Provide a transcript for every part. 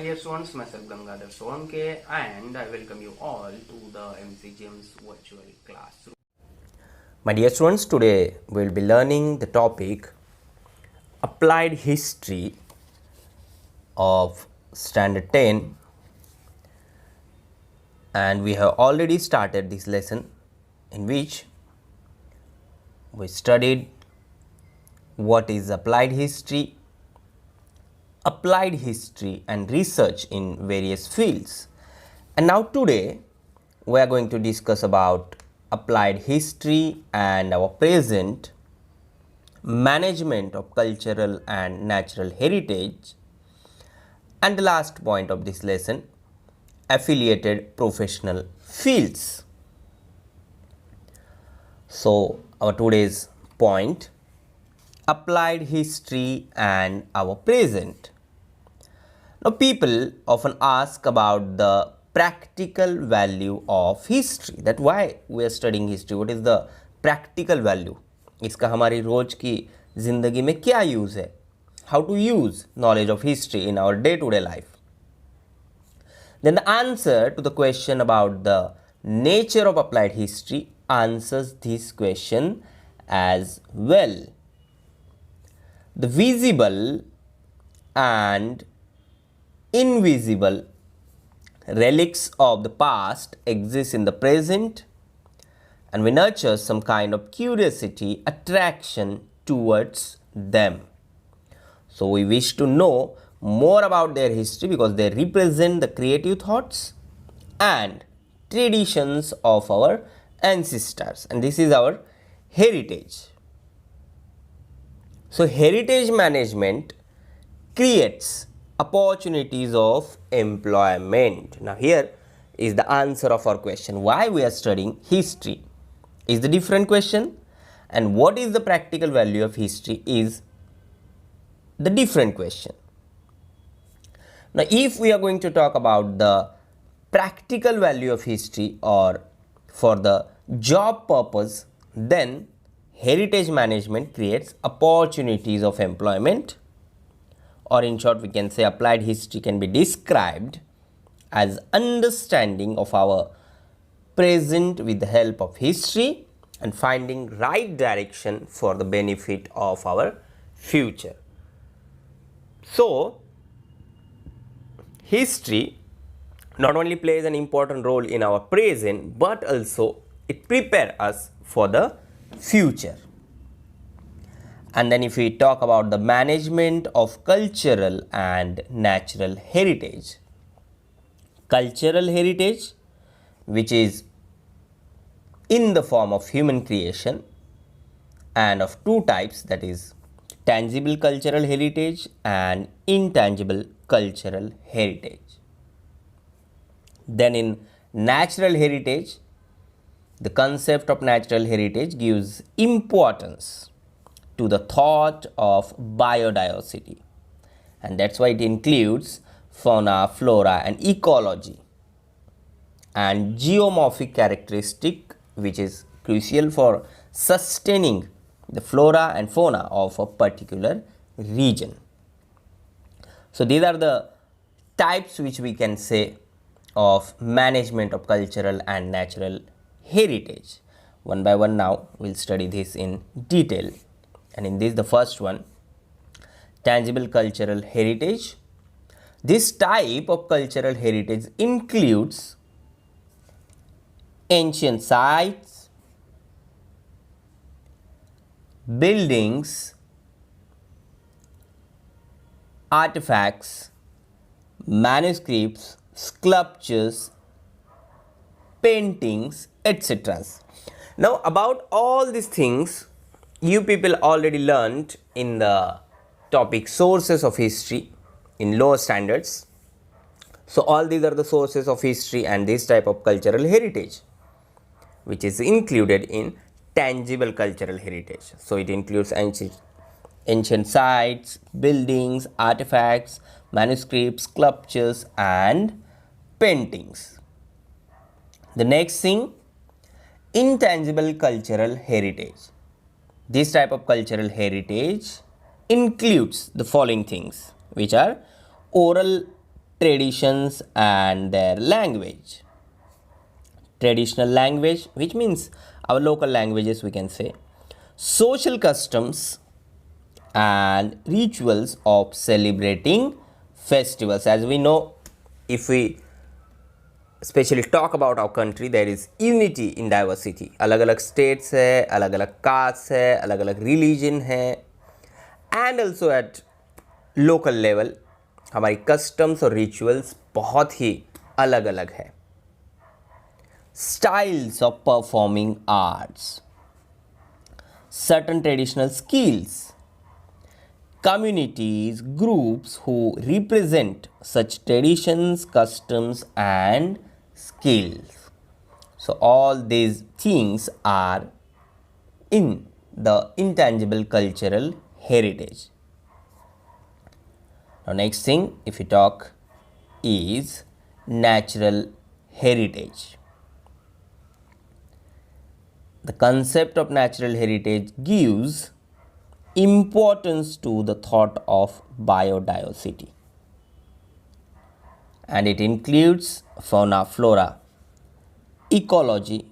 dear students, myself Gangadhar Solanke and I welcome you all to the MCGM's virtual classroom. My dear students, today we will be learning the topic Applied History of Standard 10, and we have already started this lesson in which we studied what is applied history and research in various fields. And now today we are going to discuss about applied history and our present, management of cultural and natural heritage, and the last point of this lesson, affiliated professional fields. So our today's point, applied history and our present. Now, people often ask about the practical value of history, that why we are studying history, what is the practical value, इसका हमारी रोज की जिंदगी में क्या use है, how to use knowledge of history in our day-to-day life. Then the answer to the question about the nature of applied history answers this question as well. The visible and invisible relics of the past exist in the present, and we nurture some kind of curiosity, attraction towards them. So we wish to know more about their history because they represent the creative thoughts and traditions of our ancestors, and this is our heritage. So heritage management creates opportunities of employment. Now here is the answer of our question, why we are studying history is the different question, and what is the practical value of history is the different question. Now if we are going to talk about the practical value of history or for the job purpose, then heritage management creates opportunities of employment, or in short we can say applied history can be described as understanding of our present with the help of history and finding right direction for the benefit of our future. So history not only plays an important role in our present, but also it prepares us for the future. And then if we talk about the management of cultural and natural heritage, cultural heritage, which is in the form of human creation and of two types, that is tangible cultural heritage and intangible cultural heritage. Then in natural heritage, the concept of natural heritage gives importance to the thought of biodiversity, and that's why it includes fauna, flora and ecology and geomorphic characteristic, which is crucial for sustaining the flora and fauna of a particular region. So these are the types which we can say of management of cultural and natural heritage. One by one now we'll study this in detail. And in this, the first one, tangible cultural heritage. This type of cultural heritage includes ancient sites, buildings, artifacts, manuscripts, sculptures, paintings, etc. Now about all these things you people already learned in the topic sources of history in lower standards. So all these are the sources of history and this type of cultural heritage, which is included in tangible cultural heritage. So it includes ancient sites, buildings, artifacts, manuscripts, sculptures and paintings. The next thing, intangible cultural heritage. This type of cultural heritage includes the following things, which are oral traditions and their language. Traditional language, which means our local languages, we can say. Social customs and rituals of celebrating festivals. As we know, if we especially talk about our country, there is unity in diversity. अलग अलग states है, अलग अलग castes है, अलग अलग religion है, and also at local level हमारी customs और rituals बहुत ही अलग अलग है. Styles of performing arts, certain traditional skills, communities, groups who represent such traditions, customs and skills. So all these things are in the intangible cultural heritage. Now next thing if we talk is natural heritage. The concept of natural heritage gives importance to the thought of biodiversity, and it includes fauna, flora, ecology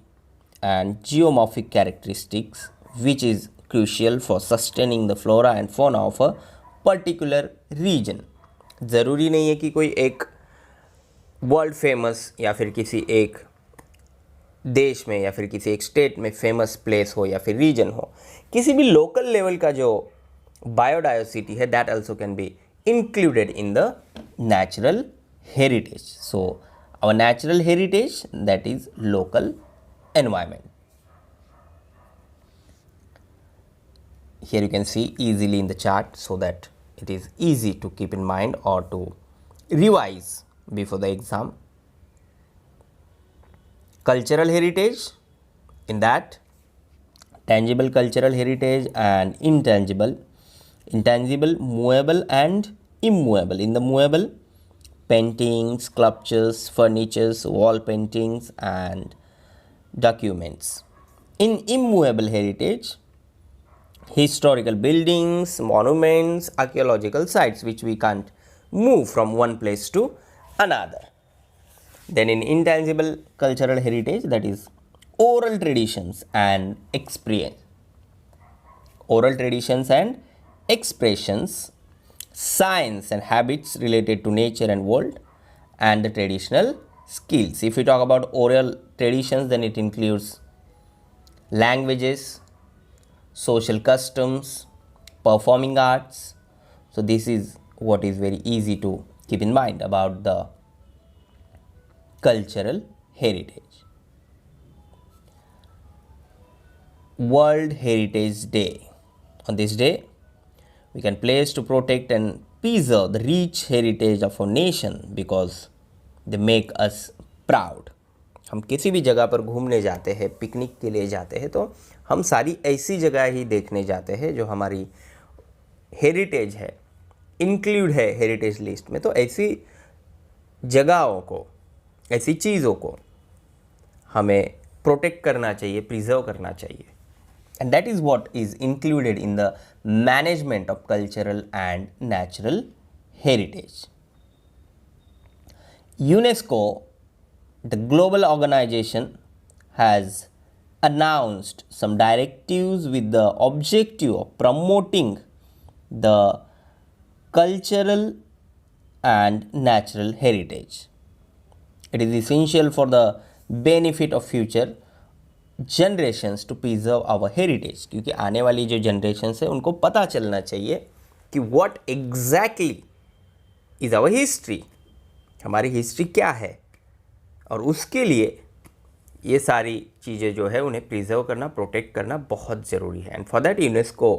and geomorphic characteristics, which is crucial for sustaining the flora and fauna of a particular region. ज़रूरी नहीं है कि कोई एक world famous या फिर किसी एक देश में या फिर किसी एक स्टेट में फेमस प्लेस हो या फिर रीजन हो, किसी भी लोकल लेवल का जो बायोडाइवर्सिटी है that also can be included in the natural heritage. So our natural heritage that is local environment. Here you can see easily in the chart so that it is easy to keep in mind or to revise before the exam. Cultural heritage, in that tangible cultural heritage and intangible, movable and immovable. In the movable, paintings, sculptures, furnitures, wall paintings and documents. In immovable heritage, historical buildings, monuments, archaeological sites which we can't move from one place to another. Then in intangible cultural heritage, that is oral traditions and experience. Oral traditions and expressions, science and habits related to nature and world, and the traditional skills. If we talk about oral traditions, then it includes languages, social customs, performing arts. So this is what is very easy to keep in mind about the cultural heritage. World Heritage Day. On this day, we can pledge to protect and preserve the rich heritage of our nation because they make us proud. हम किसी भी जगह पर घूमने जाते हैं, picnic के लिए जाते हैं, तो हम सारी ऐसी जगह ही देखने जाते हैं जो हमारी हेरिटेज है, इंक्लूड है हेरिटेज लिस्ट में. तो ऐसी जगहों को, ऐसी चीज़ों को हमें प्रोटेक्ट करना चाहिए, प्रिजर्व करना चाहिए. And that is what is included in the management of cultural and natural heritage. UNESCO, the global organization, has announced some directives with the objective of promoting the cultural and natural heritage. It is essential for the benefit of future generations to preserve our heritage, क्योंकि आने वाली जो generations है उनको पता चलना चाहिए कि what exactly is our history, हमारी history क्या है, और उसके लिए ये सारी चीज़ें जो है उन्हें प्रिजर्व करना, प्रोटेक्ट करना बहुत ज़रूरी है. And for that UNESCO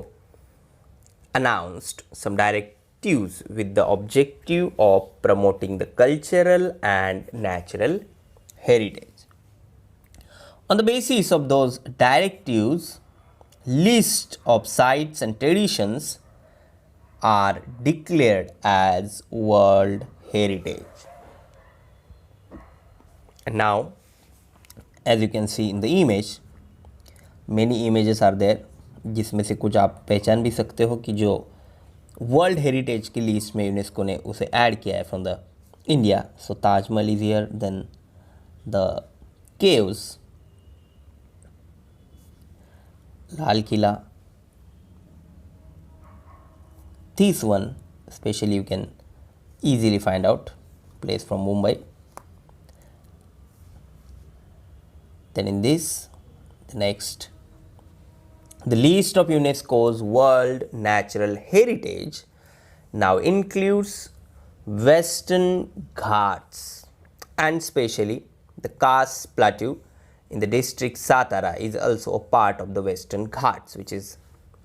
announced some directives with the objective of promoting the cultural and natural heritage. On the basis of those directives, list of sites and traditions are declared as world heritage. And now, as you can see in the image, many images are there, जिसमें से कुछ आप पहचान भी सकते हो कि जो वर्ल्ड हेरिटेज की लिस्ट में यूनेस्को ने उसे ऐड किया है from the India. So Taj Mahal is here, then the caves, Lal Killa. This one especially you can easily find out, place from Mumbai. Then in this, the next, the list of UNESCO's World Natural Heritage now includes Western Ghats, and especially the Khas Plateau in the district Satara is also a part of the Western Ghats, which is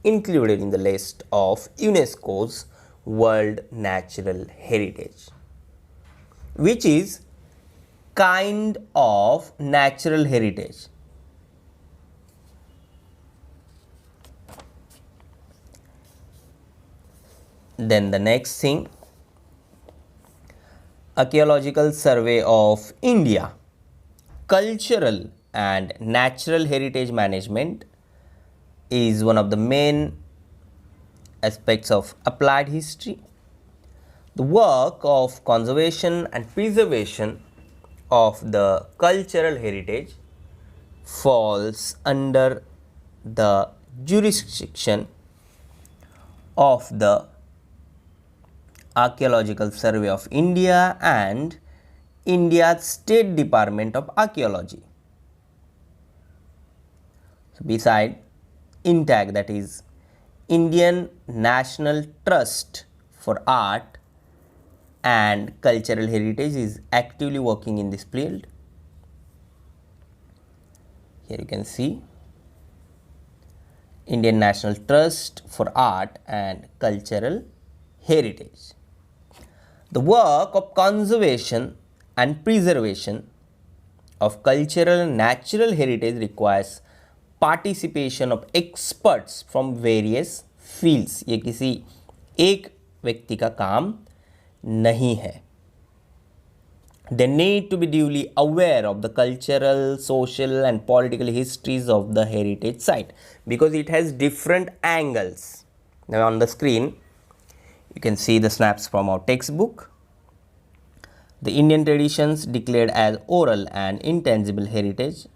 included in the list of UNESCO's World Natural Heritage, which is kind of natural heritage. Then the next thing, Archaeological Survey of India, cultural and natural heritage management is one of the main aspects of applied history. The work of conservation and preservation of the cultural heritage falls under the jurisdiction of the Archaeological Survey of India and India's State Department of Archaeology. So beside INTAG, that is Indian National Trust for Art and Cultural Heritage, is actively working in this field. Here you can see Indian National Trust for Art and Cultural Heritage. The work of conservation and preservation of cultural and natural heritage requires participation of experts from various fields. ये किसी एक व्यक्ति का काम नहीं है. They need to be duly aware of the cultural, social and political histories of the heritage site because it has different angles. Now on the screen you can see the snaps from our textbook. The Indian traditions declared as oral and intangible heritage.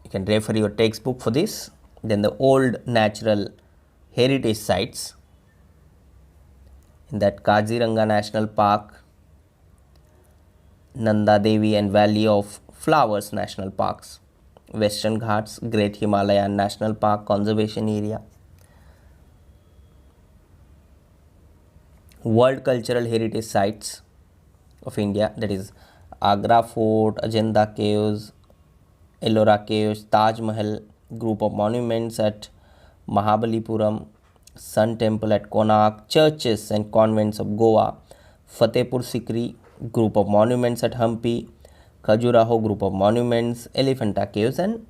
You can refer your textbook for this. Then the old natural heritage sites, in that Kaziranga National Park, Nanda Devi and Valley of Flowers National Parks, Western Ghats, Great Himalayan National Park Conservation Area, World Cultural Heritage Sites of India, that is Agra Fort, Ajanta Caves, Ellora Caves, Taj Mahal, group of monuments at Mahabalipuram, Sun Temple at Konark, churches and convents of Goa, Fatehpur Sikri, group of monuments at Hampi, Khajuraho, group of monuments, Elephanta Caves, and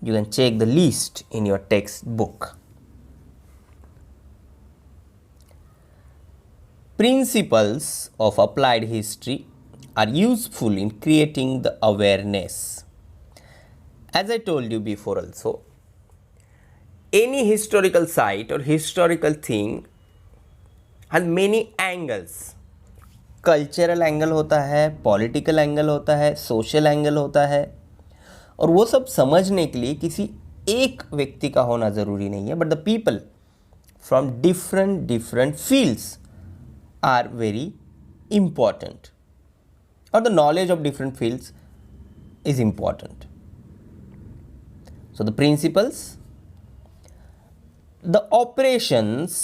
you can check the list in your textbook. Principles of applied history are useful in creating the awareness. As I told you before also, any historical site or historical thing has many angles. Cultural angle होता है, political angle होता है, social angle होता है, और वो सब समझने के लिए किसी एक व्यक्ति का होना ज़रूरी नहीं है, but the people from different fields are very important, और the knowledge of different fields is important. So the principles, the operations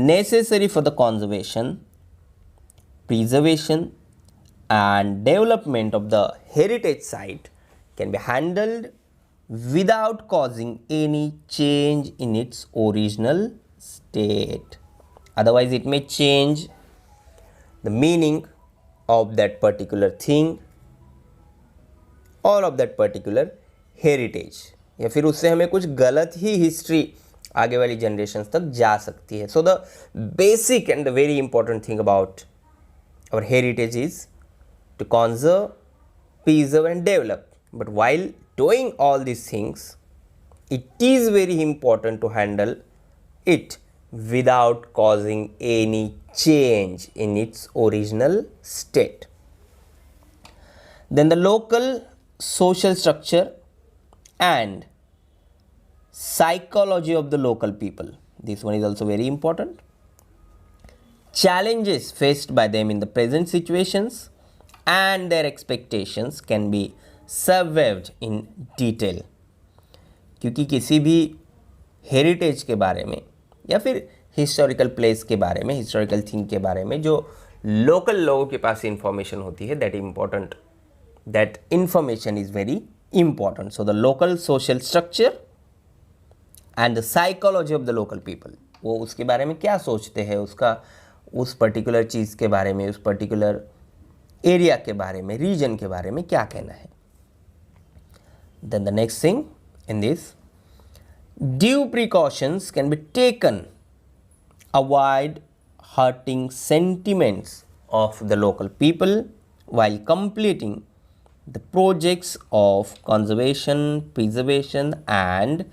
necessary for the conservation, preservation and development of the heritage site can be handled without causing any change in its original state. Otherwise it may change the meaning of that particular thing or of that particular heritage, या फिर उससे हमें कुछ गलत ही history आगे वाली generation तक जा सकती है. So the basic and the very important thing about our heritage is to conserve, preserve and develop. But while doing all these things, it is very important to handle it without causing any change in its original state. Then the local social structure and psychology of the local people. This one is also very important. Challenges faced by them in the present situations and their expectations can be surveyed in detail. क्योंकि किसी भी heritage के बारे में या फिर historical place के बारे में, हिस्टोरिकल थिंग के बारे में जो लोकल लोगों के पास इंफॉर्मेशन होती है, that information is very important. So the local social structure and the psychology of the local people, वो उसके बारे में क्या सोचते हैं, उसका उस पर्टिकुलर चीज़ के बारे में, उस पर्टिकुलर एरिया के बारे में, रीजन के बारे में क्या कहना है. Then the next thing in this, due precautions can be taken, avoid hurting sentiments of the local people while completing the projects of conservation, preservation and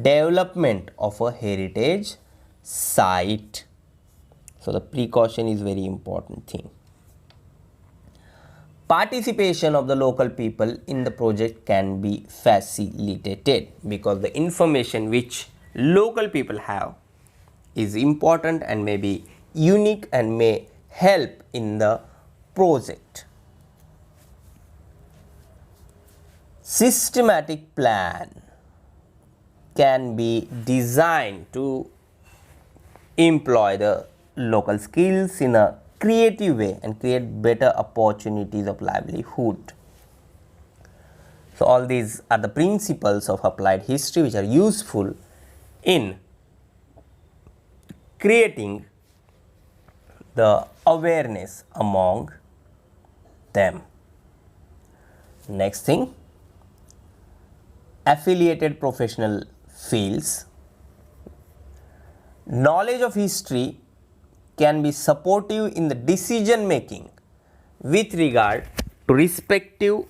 development of a heritage site. So the precaution is very important thing. Participation of the local people in the project can be facilitated because the information which local people have is important and may be unique and may help in the project. Systematic plan can be designed to employ the local skills in a creative way and create better opportunities of livelihood. So all these are the principles of applied history which are useful in creating the awareness among them. Next thing, affiliated professional fields. Knowledge of history can be supportive in the decision making with regard to respective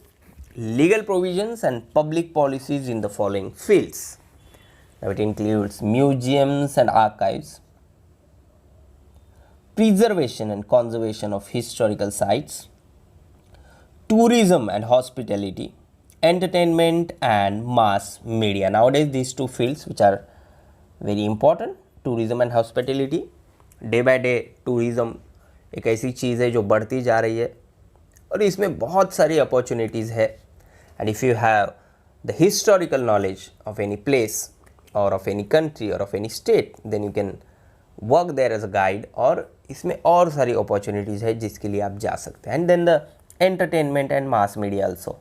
legal provisions and public policies in the following fields. Now it includes museums and archives, preservation and conservation of historical sites, tourism and hospitality, entertainment and mass media. Nowadays these two fields which are very important, tourism and hospitality. Day by day tourism एक ऐसी चीज़ है जो बढ़ती जा रही है और इसमें बहुत सारी अपॉर्चुनिटीज़ है. And if you have the historical knowledge of any place और ऑफ एनी कंट्री और of any state, then you can work there as a guide. और इसमें और सारी अपॉर्चुनिटीज़ है जिसके लिए आप जा सकते हैं. And then the entertainment and mass media also.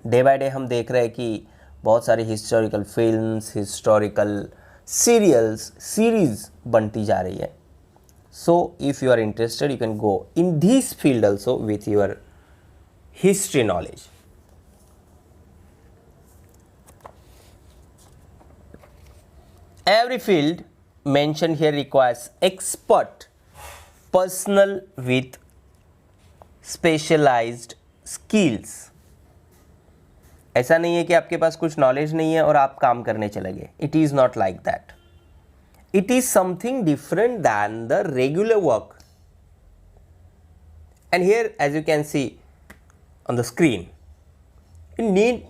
Day by day हम देख रहे हैं कि बहुत सारी हिस्टोरिकल फिल्म्स, हिस्टोरिकल सीरीज बनती जा रही है. So if you are interested you can go in this field also with your history knowledge. Every field mentioned here requires expert personnel with specialized skills. ऐसा नहीं है कि आपके पास कुछ नॉलेज नहीं है और आप काम करने चले गए. It is not like that. It is something different than the regular work. And here as you can see on the screen, you need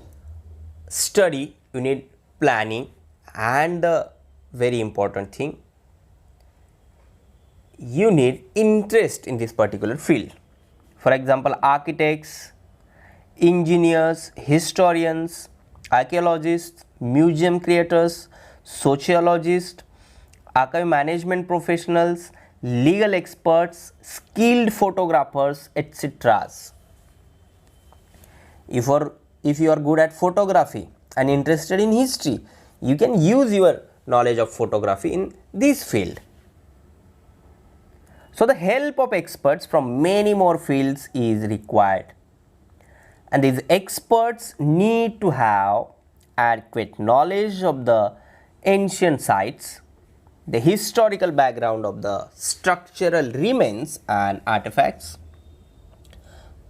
study, you need planning, and the very important thing, you need interest in this particular field. For example, architects, engineers, historians, archaeologists, museum creators, sociologists, archive management professionals, legal experts, skilled photographers, etc. If you are good at photography and interested in history, you can use your knowledge of photography in this field. So the help of experts from many more fields is required, and these experts need to have adequate knowledge of the ancient sites, the historical background of the structural remains and artifacts.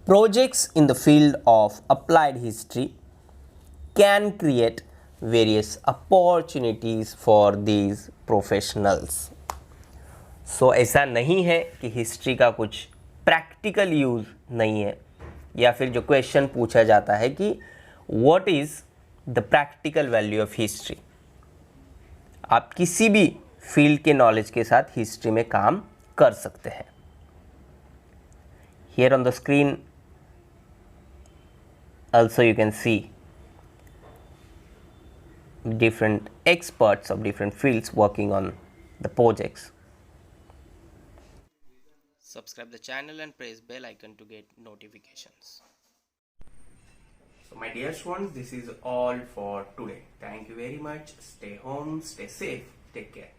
Projects in the field of applied history can create various opportunities for these professionals. सो ऐसा नहीं है कि history का कुछ practical use नहीं है, या फिर जो क्वेश्चन पूछा जाता है कि what is the practical value of history. आप किसी भी फील्ड के नॉलेज के साथ हिस्ट्री में काम कर सकते हैं। Here on the screen also you can see different experts of different fields working on the projects. Subscribe the channel and press bell icon to get notifications. So my dear ones, this is all for today. Thank you very much. Stay home, stay safe, take care.